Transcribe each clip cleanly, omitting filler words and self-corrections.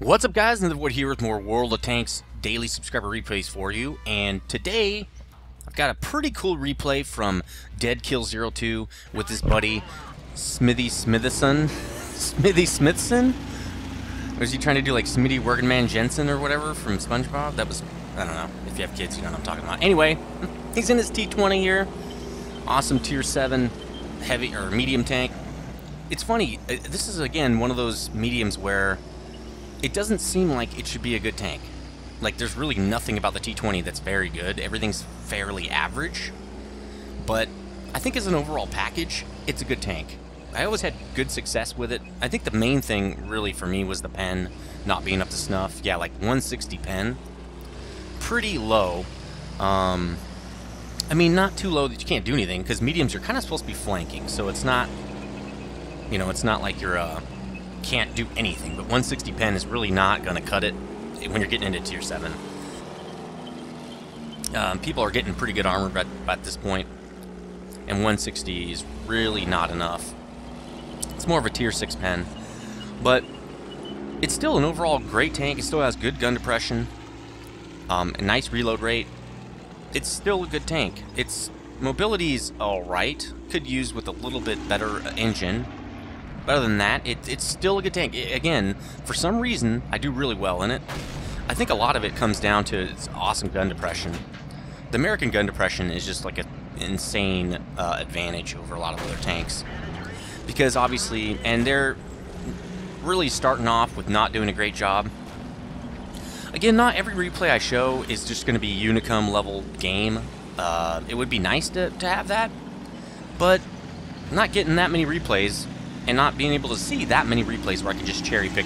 What's up, guys? Nethervvoid here with more World of Tanks daily subscriber replays for you, and today I've got a pretty cool replay from Deadkill02 with his buddy Smithy Smithson. Smithy Smithson? Was he trying to do like Smitty Working Man Jensen or whatever from SpongeBob? That was, I don't know. If you have kids, you know what I'm talking about. Anyway, he's in his T20 here. Awesome tier 7 heavy or medium tank. It's funny, this is again one of those mediums where it doesn't seem like it should be a good tank. Like, there's really nothing about the T20 that's very good. Everything's fairly average. But I think as an overall package, it's a good tank. I always had good success with it. I think the main thing really for me was the pen not being up to snuff. Yeah, like 160 pen. Pretty low. I mean, not too low that you can't do anything, because mediums are kind of supposed to be flanking. So it's not, you know, it's not like you're can't do anything, but 160 pen is really not going to cut it when you're getting into tier 7. People are getting pretty good armor at this point, and 160 is really not enough. It's more of a tier 6 pen, but it's still an overall great tank. It still has good gun depression, a nice reload rate. It's still a good tank. Its mobility is alright, could use with a little bit better engine. But other than that, it's still a good tank. Again, for some reason, I do really well in it. I think a lot of it comes down to its awesome gun depression. The American gun depression is just like an insane advantage over a lot of other tanks. Because obviously, and they're really starting off with not doing a great job. Again, not every replay I show is just going to be Unicum level game. It would be nice to have that, but not getting that many replays and not being able to see that many replays where I can just cherry pick,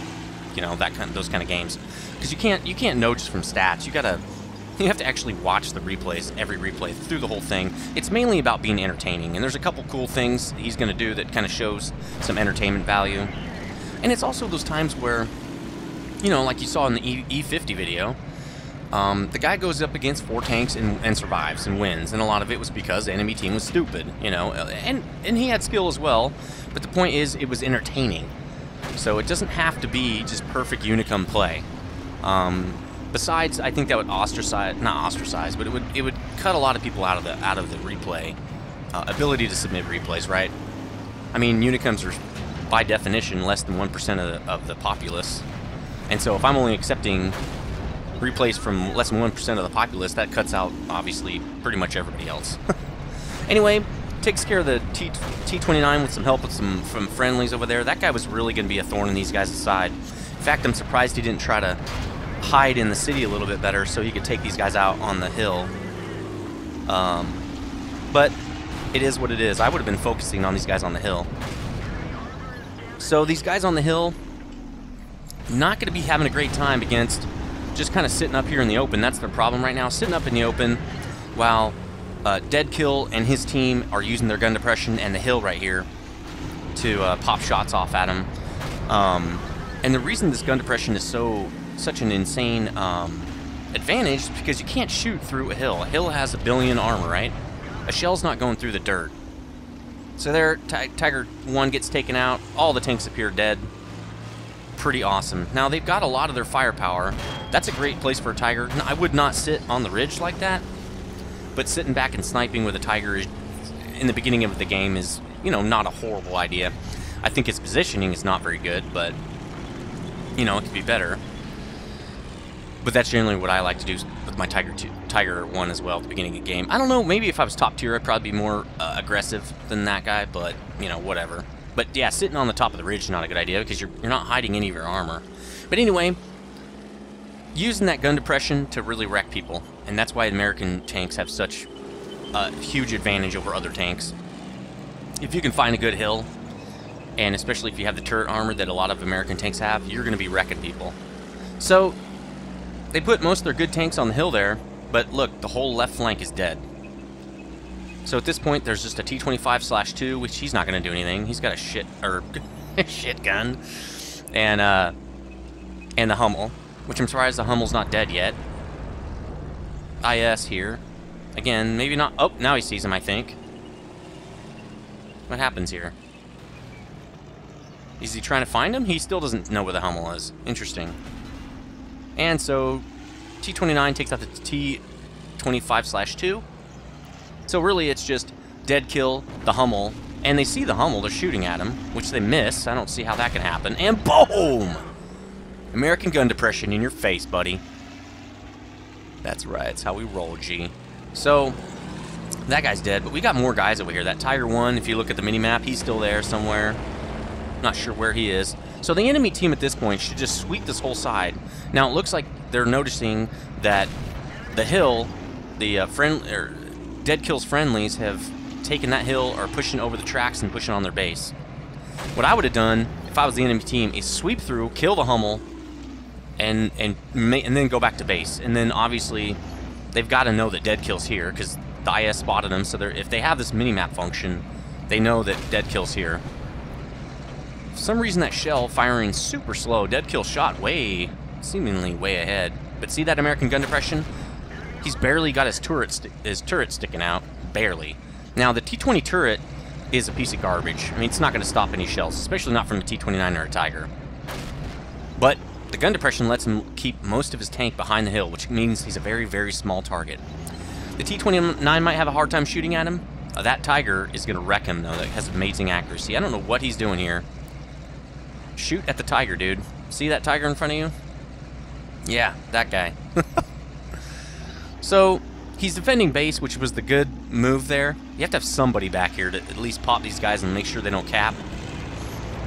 you know, those kind of games, because you can't know just from stats. You have to actually watch the replays, every replay through the whole thing. It's mainly about being entertaining, and there's a couple cool things he's going to do that kind of shows some entertainment value. And it's also those times where, you know, like you saw in the E50 video, the guy goes up against 4 tanks and survives and wins, and a lot of it was because the enemy team was stupid, you know, and he had skill as well, but the point is it was entertaining. So it doesn't have to be just perfect Unicum play. Besides, I think that would not ostracize, but it would cut a lot of people out of the replay ability to submit replays, right? I mean, Unicums are by definition less than 1% of the populace, and so if I'm only accepting replays from less than 1% of the populace, that cuts out, obviously, pretty much everybody else. Anyway, takes care of the T29 with some help with from friendlies over there. That guy was really going to be a thorn in these guys' side. In fact, I'm surprised he didn't try to hide in the city a little bit better so he could take these guys out on the hill. But it is what it is. I would have been focusing on these guys on the hill. So these guys on the hill, not going to be having a great time against just kind of sitting up here in the open. That's their problem right now, sitting up in the open while Deadkill and his team are using their gun depression and the hill right here to pop shots off at him. And the reason this gun depression is such an insane advantage is because you can't shoot through a hill. A hill has 1 billion armor, right? A shell's not going through the dirt. So there, Tiger 1 gets taken out. All the tanks appear dead. Pretty awesome. Now, they've got a lot of their firepower. That's a great place for a Tiger. I would not sit on the ridge like that, but sitting back and sniping with a Tiger in the beginning of the game is, you know, not a horrible idea. I think its positioning is not very good, but, you know, it could be better. But that's generally what I like to do with my Tiger 1 as well at the beginning of the game. I don't know, maybe if I was top tier, I'd probably be more aggressive than that guy, but, you know, whatever. But yeah, sitting on the top of the ridge is not a good idea because you're not hiding any of your armor. But anyway, using that gun depression to really wreck people, and that's why American tanks have such a huge advantage over other tanks. If you can find a good hill, and especially if you have the turret armor that a lot of American tanks have, you're going to be wrecking people. So they put most of their good tanks on the hill there, but look, the whole left flank is dead. So at this point, there's just a T25/2, which he's not going to do anything. He's got a shit gun, and the Hummel, which I'm surprised the Hummel's not dead yet. IS here, again, maybe not. Oh, now he sees him, I think. What happens here? Is he trying to find him? He still doesn't know where the Hummel is. Interesting. And so T-29 takes out the T-25/2. So really it's just dead kill the Hummel, and they see the Hummel, they're shooting at him, which they miss. I don't see how that can happen. And boom! American gun depression in your face, buddy. That's right, it's how we roll, G. So, that guy's dead, but we got more guys over here. That Tiger 1, if you look at the mini-map, he's still there somewhere. Not sure where he is. So the enemy team at this point should just sweep this whole side. Now, it looks like they're noticing that the hill, the Dead Kill's friendlies have taken that hill, or pushing over the tracks and pushing on their base. What I would have done, if I was the enemy team, is sweep through, kill the Hummel, and then go back to base. And then obviously they've got to know that Dead Kill's here, because the IS spotted them. So if they have this mini-map function, they know that Dead Kill's here. For some reason that shell firing super slow. Dead Kill shot seemingly way ahead. But see that American gun depression? He's barely got his turret sticking out, barely. Now the T-20 turret is a piece of garbage. I mean, it's not going to stop any shells, especially not from a T-29 or a Tiger. But the gun depression lets him keep most of his tank behind the hill, which means he's a very, very small target. The T-29 might have a hard time shooting at him. That Tiger is going to wreck him, though. That has amazing accuracy. I don't know what he's doing here. Shoot at the Tiger, dude. See that Tiger in front of you? Yeah, that guy. So, he's defending base, which was the good move there. You have to have somebody back here to at least pop these guys and make sure they don't cap.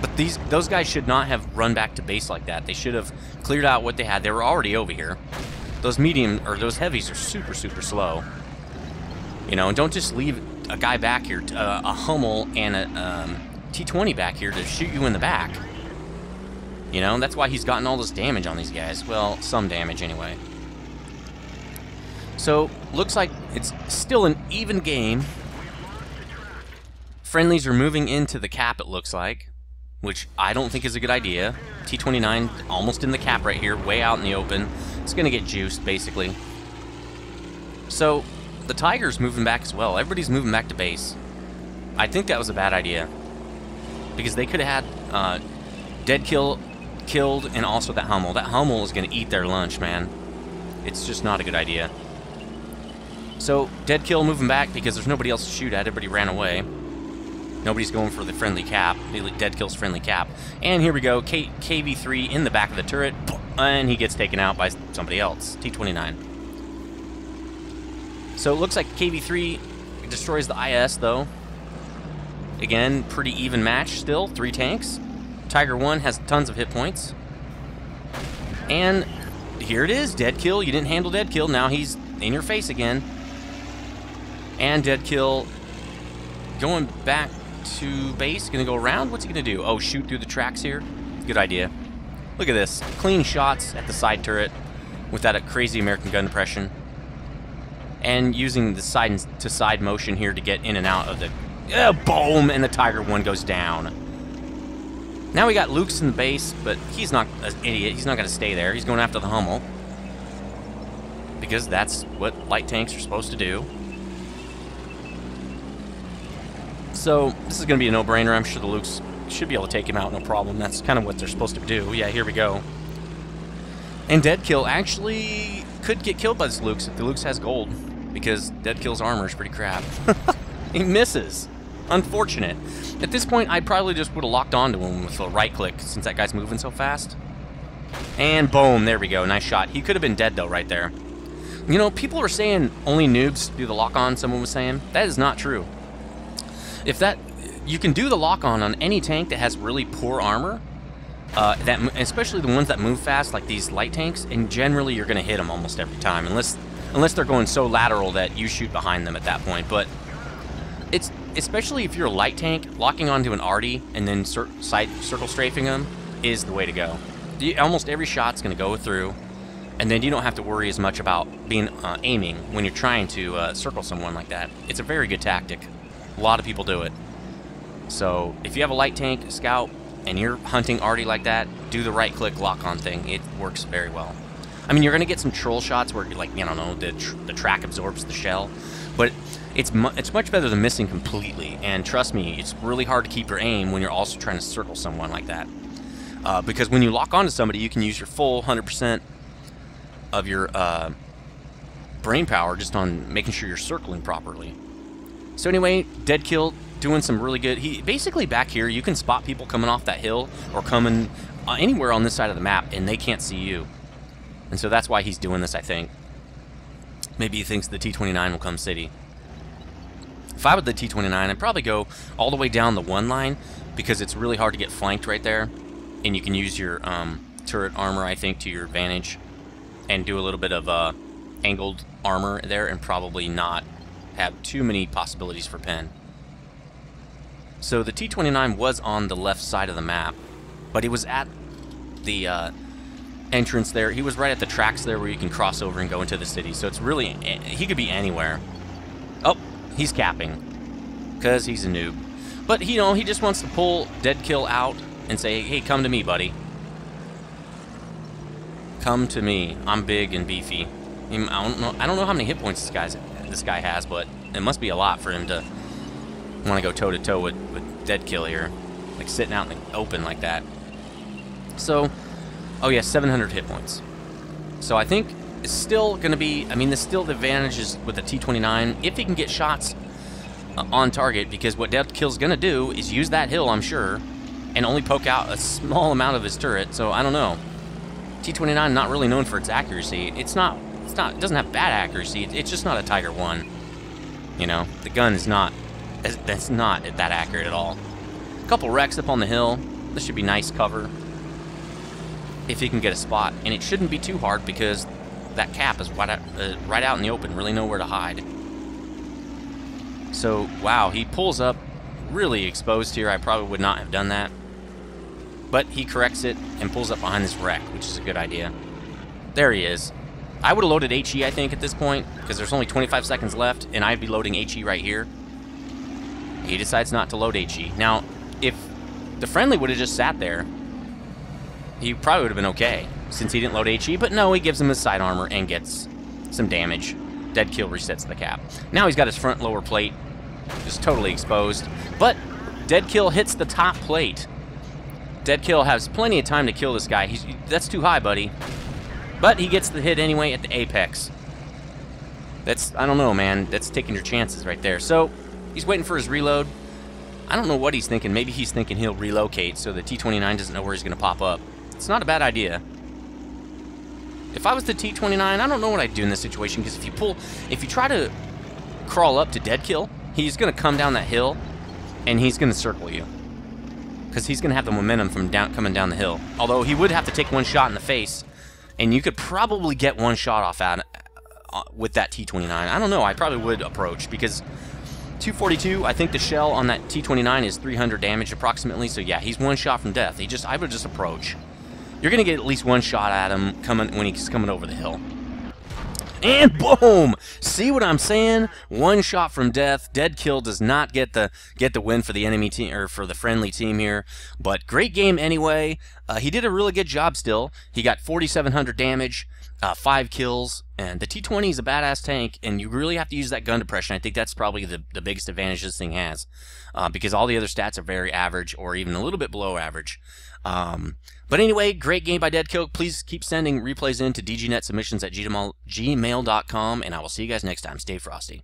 But those guys should not have run back to base like that. They should have cleared out what they had. They were already over here. Those those heavies are super, super slow. You know, and don't just leave a guy back here, a Hummel and a T-20 back here to shoot you in the back. You know, that's why he's gotten all this damage on these guys. Well, some damage anyway. So, looks like it's still an even game. Friendlies are moving into the cap, it looks like, which I don't think is a good idea. T-29 almost in the cap right here, way out in the open. It's going to get juiced, basically. So, the Tiger's moving back as well. Everybody's moving back to base. I think that was a bad idea, because they could have had Dead Kill killed and also that Hummel. That Hummel is going to eat their lunch, man. It's just not a good idea. So, Dead Kill moving back because there's nobody else to shoot at. Everybody ran away. Nobody's going for the friendly cap, the Dead Kill's friendly cap. And here we go, KV3 in the back of the turret, and he gets taken out by somebody else, T-29. So it looks like KV3 destroys the IS, though. Again, pretty even match still, 3 tanks. Tiger 1 has tons of hit points. And here it is, Dead Kill. You didn't handle Dead Kill, now he's in your face again. And Dead Kill going back to base, gonna go around. What's he gonna do? Oh, shoot through the tracks here? Good idea. Look at this. Clean shots at the side turret with that crazy American gun depression. And using the side-to-side motion here to get in and out of the... boom! And the Tiger 1 goes down. Now we got Luke's in the base, but he's not an idiot. He's not gonna stay there. He's going after the Hummel. Because that's what light tanks are supposed to do. So, this is going to be a no-brainer. I'm sure the Lukes should be able to take him out, no problem. That's kind of what they're supposed to do. Yeah, here we go. And Dead Kill actually could get killed by this Lukes if the Lukes has gold, because Dead Kill's armor is pretty crap. He misses. Unfortunate. At this point, I probably just would have locked onto him with a right-click, since that guy's moving so fast. And boom, there we go. Nice shot. He could have been dead, though, right there. You know, people were saying only noobs do the lock-on, someone was saying. That is not true. You can do the lock-on on any tank that has really poor armor, especially the ones that move fast, like these light tanks, and generally you're going to hit them almost every time, unless they're going so lateral that you shoot behind them at that point. But it's especially if you're a light tank, locking onto an arty and then circle strafing them is the way to go. Almost every shot's going to go through, and then you don't have to worry as much about being aiming when you're trying to circle someone like that. It's a very good tactic. A lot of people do it. So, if you have a light tank, scout, and you're hunting arty like that, do the right-click lock-on thing. It works very well. I mean, you're going to get some troll shots where, like, I don't know, the track absorbs the shell, but it's much better than missing completely. And trust me, it's really hard to keep your aim when you're also trying to circle someone like that. Because when you lock onto somebody, you can use your full 100% of your brain power just on making sure you're circling properly. So anyway, dead kill, doing some really good. He basically back here, you can spot people coming off that hill or coming anywhere on this side of the map, and they can't see you. And so that's why he's doing this, I think. Maybe he thinks the T-29 will come city. If I were the T-29, I'd probably go all the way down the 1 line, because it's really hard to get flanked right there, and you can use your turret armor, I think, to your advantage, and do a little bit of angled armor there, and probably not have too many possibilities for pen. So the T-29 was on the left side of the map, but he was at the entrance there. He was right at the tracks there where you can cross over and go into the city. So it's really, he could be anywhere. Oh, he's capping because he's a noob. But, you know, he just wants to pull dead kill out and say, hey, come to me, buddy. Come to me. I'm big and beefy. I don't know how many hit points this guy has, but it must be a lot for him to want to go toe-to-toe with dead kill here. Like sitting out in the open like that. So, oh yeah, 700 hit points. So I think it's still going to be, I mean, there's still the advantages with the T-29 if he can get shots on target, because what dead kill's going to do is use that hill, I'm sure, and only poke out a small amount of his turret. So I don't know. T-29 not really known for its accuracy. It doesn't have bad accuracy. It's just not a Tiger 1. You know, the gun is not, that's not that accurate at all. A couple wrecks up on the hill. This should be nice cover if he can get a spot, and it shouldn't be too hard because that cap is right out in the open, really nowhere to hide. So, wow, he pulls up really exposed here. I probably would not have done that, but he corrects it and pulls up behind this wreck, which is a good idea. There he is. I would have loaded HE, I think, at this point, because there's only 25 seconds left, and I'd be loading HE right here. He decides not to load HE. Now, if the friendly would have just sat there, he probably would have been okay, since he didn't load HE, but no, he gives him his side armor and gets some damage. Dead kill resets the cap. Now he's got his front lower plate just totally exposed, but dead kill hits the top plate. Dead kill has plenty of time to kill this guy. That's too high, buddy. But he gets the hit anyway at the apex. That's, I don't know, man. That's taking your chances right there. So, he's waiting for his reload. I don't know what he's thinking. Maybe he's thinking he'll relocate so the T-29 doesn't know where he's going to pop up. It's not a bad idea. If I was the T-29, I don't know what I'd do in this situation, because if you try to crawl up to dead kill, he's going to come down that hill, and he's going to circle you. Because he's going to have the momentum from coming down the hill. Although he would have to take one shot in the face, and you could probably get one shot off with that T-29. I don't know. I probably would approach, because 242, I think the shell on that T-29 is 300 damage approximately. So yeah, he's one shot from death. I would just approach. You're going to get at least one shot at him when he's coming over the hill. And boom! See what I'm saying? One shot from death. Dead kill does not get the win for the enemy team, or for the friendly team here. But great game anyway. He did a really good job still. He got 4,700 damage, 5 kills, and the T-20 is a badass tank, and you really have to use that gun depression. I think that's probably the biggest advantage this thing has, because all the other stats are very average, or even a little bit below average. But anyway, great game by Deadkill. Please keep sending replays in to dgnetsubmissions@gmail.com, and I will see you guys next time. Stay frosty.